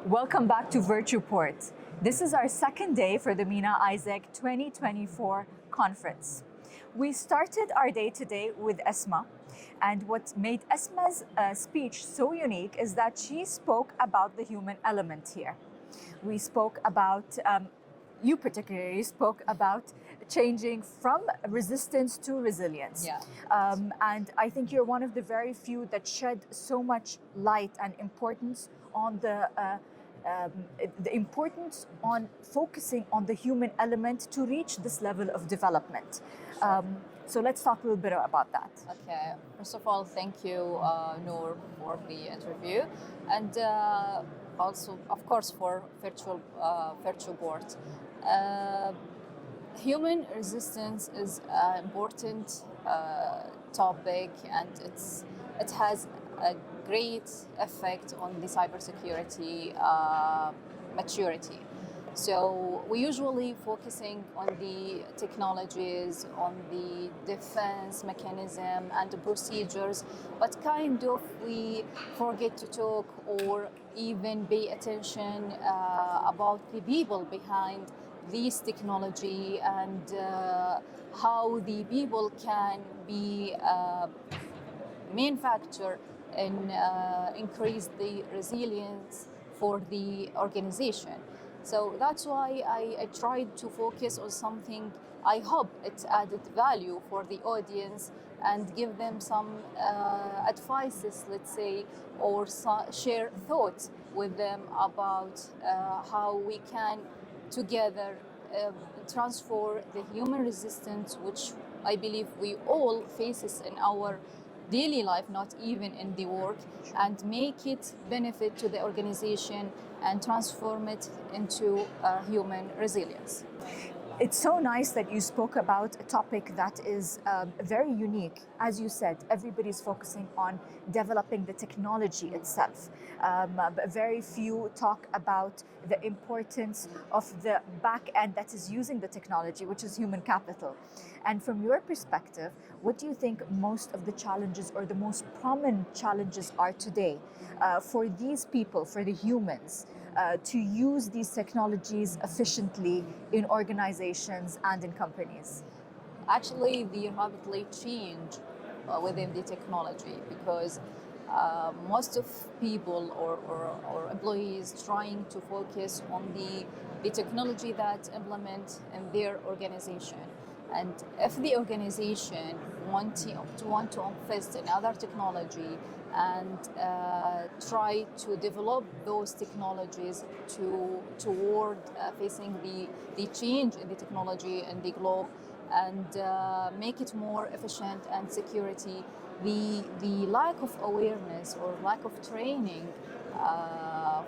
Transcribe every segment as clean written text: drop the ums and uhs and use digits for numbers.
Welcome back to VirtuPort. This is our second day for the MENA Isaac 2024 conference. We started our day today with Assma, and what made Asma's speech so unique is that she spoke about the human element here. We spoke about, you particularly spoke about changing from resistance to resilience. Yeah. And I think you're one of the very few that shed so much light and importance on the importance on focusing on the human element to reach this level of development. So let's talk a little bit about that. Okay. First of all, thank you, Noor, for the interview, and also, of course, for VirtuPort. Human resistance is an important topic, and it has a great effect on the cybersecurity maturity. So we usually focusing on the technologies, on the defense mechanism and the procedures, but kind of we forget to talk or even pay attention about the people behind this technology and how the people can be main factor in increase the resilience for the organization. So that's why I tried to focus on something I hope it added value for the audience and give them some advices, let's say, or share thoughts with them about how we can together transfer the human resistance, which I believe we all faces in our daily life, not even in the work, and make it benefit to the organization and transform it into human resilience. It's so nice that you spoke about a topic that is very unique. As you said, everybody's focusing on developing the technology itself. But very few talk about the importance of the back end that is using the technology, which is human capital. And from your perspective, what do you think most of the challenges or the most prominent challenges are today for these people, for the humans, to use these technologies efficiently in organizations and in companies? Actually, they rapidly change within the technology because most of people or employees trying to focus on the technology that implement in their organization. And if the organization want to invest in other technology and try to develop those technologies toward facing the change in the technology and the globe and make it more efficient and security, the lack of awareness or lack of training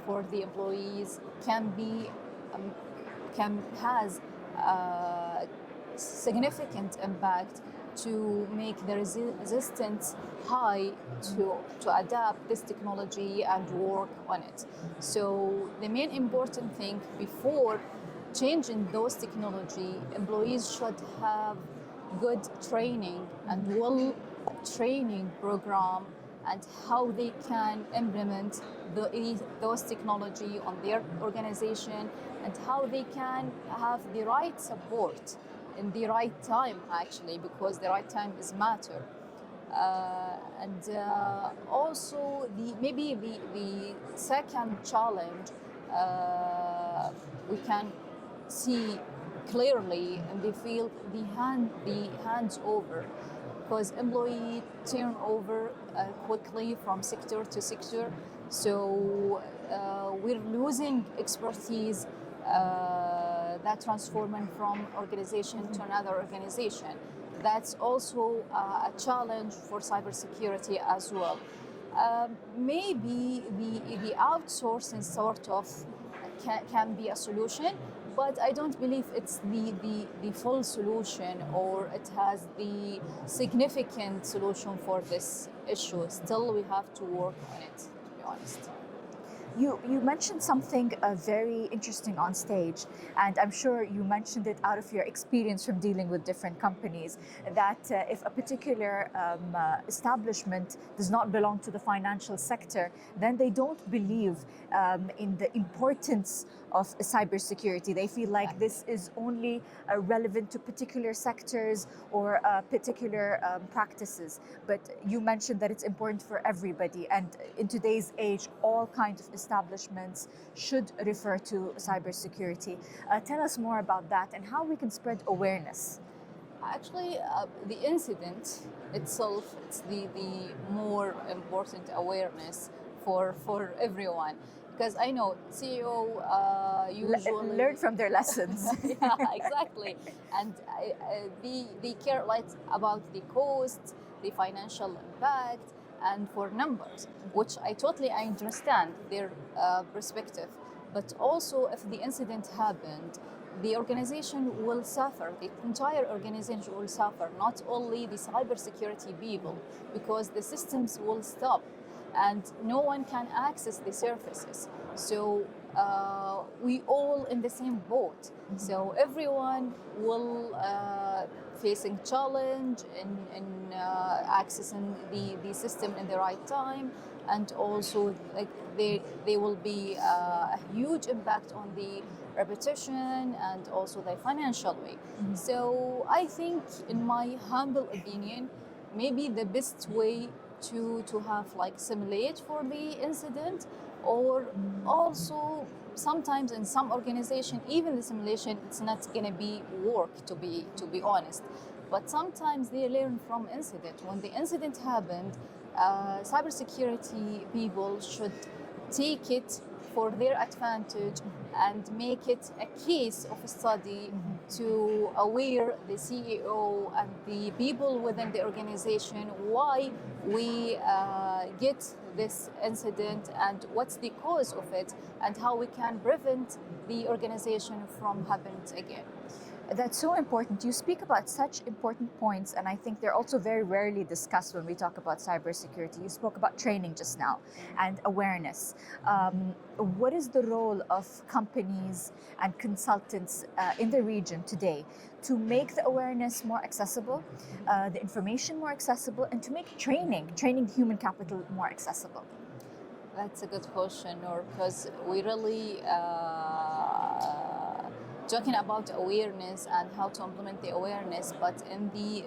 for the employees has significant impact to make the resistance high to adapt this technology and work on it. So the main important thing before changing those technology, employees should have good training and well training program and how they can implement those technology on their organization and how they can have the right support in the right time, actually, because the right time is matter. And also the second challenge we can see clearly in the field the hands over, because employee turnover quickly from sector to sector, so we're losing expertise that transforming from organization to another organization. That's also a challenge for cybersecurity as well. Maybe the outsourcing sort of can be a solution, but I don't believe it's the full solution or it has the significant solution for this issue. Still, we have to work on it, to be honest. You mentioned something very interesting on stage, and I'm sure you mentioned it out of your experience from dealing with different companies, that if a particular establishment does not belong to the financial sector, then they don't believe in the importance of cybersecurity. They feel like this is only relevant to particular sectors or particular practices. But you mentioned that it's important for everybody, and in today's age, all kinds of establishments should refer to cybersecurity. Tell us more about that and how we can spread awareness. Actually, the incident itself, it's the more important awareness for everyone. Because I know CEO usually Learn from their lessons. yeah, exactly, and they care a lot about the cost, the financial impact, and for numbers, which I totally understand their perspective. But also, if the incident happened, the organization will suffer. The entire organization will suffer, not only the cybersecurity people, because the systems will stop and no one can access the services. So we all in the same boat. Mm-hmm. So everyone will facing challenge in accessing the system in the right time, and also like they will be a huge impact on the reputation and also the financial way. Mm-hmm. So I think, in my humble opinion, maybe the best way to have like simulate for the incident, or also sometimes in some organization even the simulation it's not going to be work, to be honest, but sometimes they learn from incident. When the incident happened, cybersecurity people should take it for their advantage and make it a case of study to aware the CEO and the people within the organization why we get this incident and what's the cause of it and how we can prevent the organization from happening again. That's so important. You speak about such important points, and I think they're also very rarely discussed when we talk about cybersecurity. You spoke about training just now and awareness. What is the role of companies and consultants in the region today to make the awareness more accessible, the information more accessible, and to make training human capital more accessible? That's a good question, Noor, because we really talking about awareness and how to implement the awareness, but in the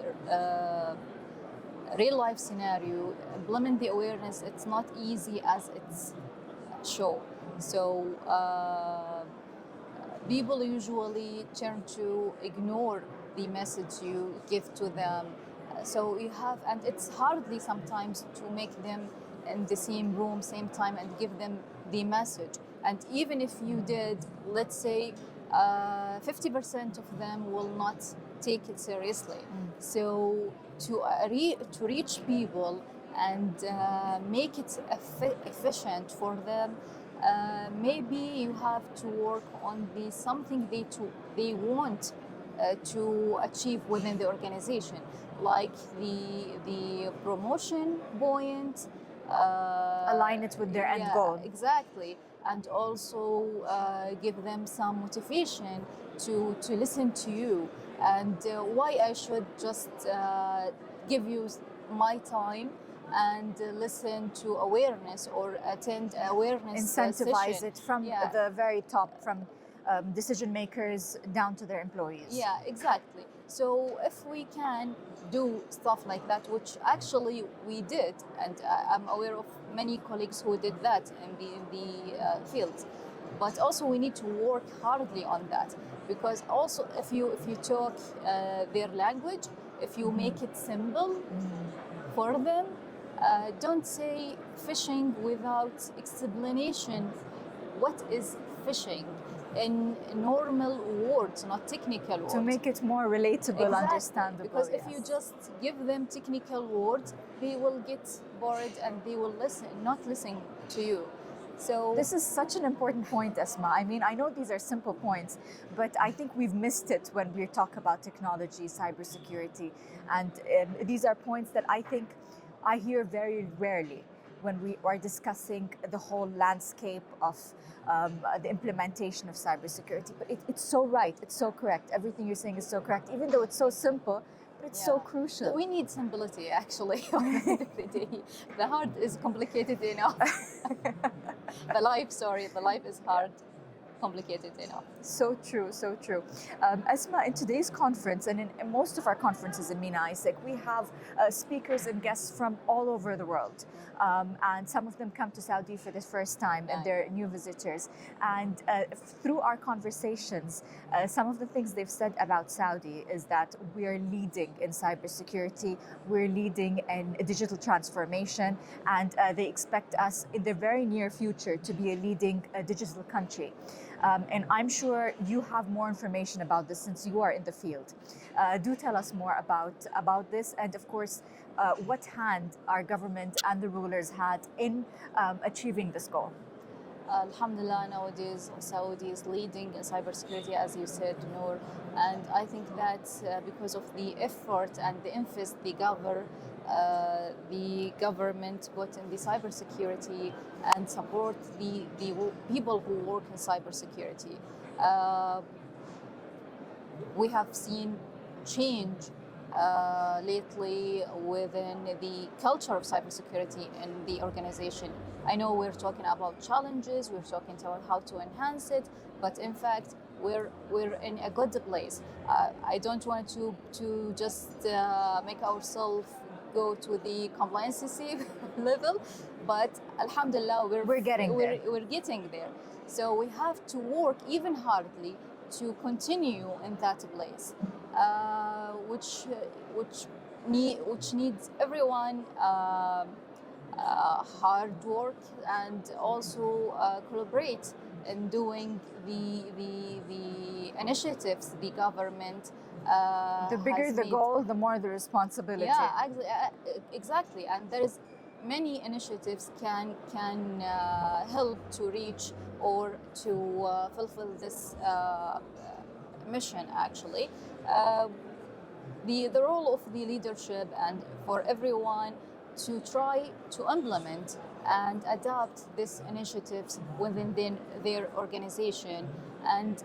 real life scenario, implement the awareness, it's not easy as it's show. So people usually turn to ignore the message you give to them. So you have, and it's hardly sometimes to make them in the same room, same time, and give them the message. And even if you did, let's say 50% of them will not take it seriously. So to reach people and make it efficient for them, maybe you have to work on something they want to achieve within the organization, like the promotion point. Align it with their end goal. Exactly. And also give them some motivation to listen to you, and why I should just give you my time and listen to awareness or attend awareness incentivize session. It from the very top, from decision makers down to their employees. Yeah, exactly. So if we can do stuff like that, which actually we did, and I'm aware of many colleagues who did that in the field, but also we need to work hardly on that, because also if you talk their language, if you make it simple for them, don't say phishing without explanation. What is phishing? In normal words, not technical words. To make it more relatable, exactly. Understandable. Because if you just give them technical words, they will get bored and they will not listen to you. So this is such an important point, Assma. I mean, I know these are simple points, but I think we've missed it when we talk about technology, cybersecurity, and these are points that I think I hear very rarely. when we are discussing the whole landscape of the implementation of cybersecurity. But it's so right, it's so correct. Everything you're saying is so correct, even though it's so simple, but it's so crucial. We need simplicity, actually, at the end of the day. The heart is complicated enough. The life is hard, complicated enough. So true, so true. Asma, in today's conference and in most of our conferences in MENA ISEC, we have speakers and guests from all over the world. And some of them come to Saudi for the first time and they're new visitors. And through our conversations, some of the things they've said about Saudi is that we're leading in cybersecurity, we're leading in digital transformation, and they expect us in the very near future to be a leading digital country. And I'm sure you have more information about this since you are in the field. Do tell us more about this, and of course, what hand our government and the rulers had in achieving this goal. Alhamdulillah, nowadays Saudi is leading in cybersecurity, as you said, Noor, and I think that because of the effort and the emphasis the government put in the cybersecurity and support the people who work in cybersecurity, we have seen change lately within the culture of cybersecurity in the organization. I know we're talking about challenges, we're talking about how to enhance it, but in fact, we're in a good place. I don't want to just make ourselves go to the compliancy level, but Alhamdulillah, we're getting there. So we have to work even hardly to continue in that place, which needs everyone hard work and also collaborate in doing the initiatives the government. The bigger the goal, the more the responsibility. Yeah, exactly. And there is many initiatives can help to reach or to fulfill this mission. Actually, the role of the leadership and for everyone to try to implement and adapt these initiatives within their organization and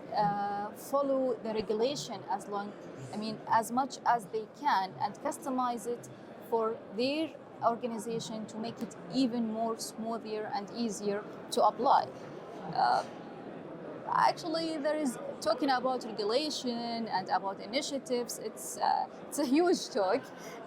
follow the regulation as much as they can, and customize it for their organization to make it even more smoother and easier to apply. Actually, there is talking about regulation and about initiatives. It's a huge talk.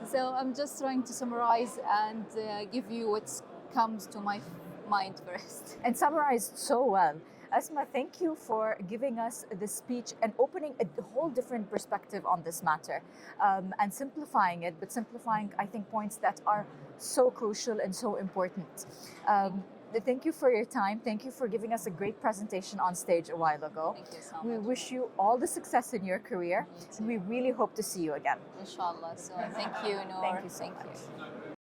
So I'm just trying to summarize and give you what comes to my mind first. And summarized so well. Asma, thank you for giving us this speech and opening a whole different perspective on this matter, and simplifying it, but simplifying, I think, points that are so crucial and so important. Thank you for your time. Thank you for giving us a great presentation on stage a while ago. Thank you so much. We wish you all the success in your career. We really hope to see you again. Inshallah. So thank you, Noor. Thank you so much.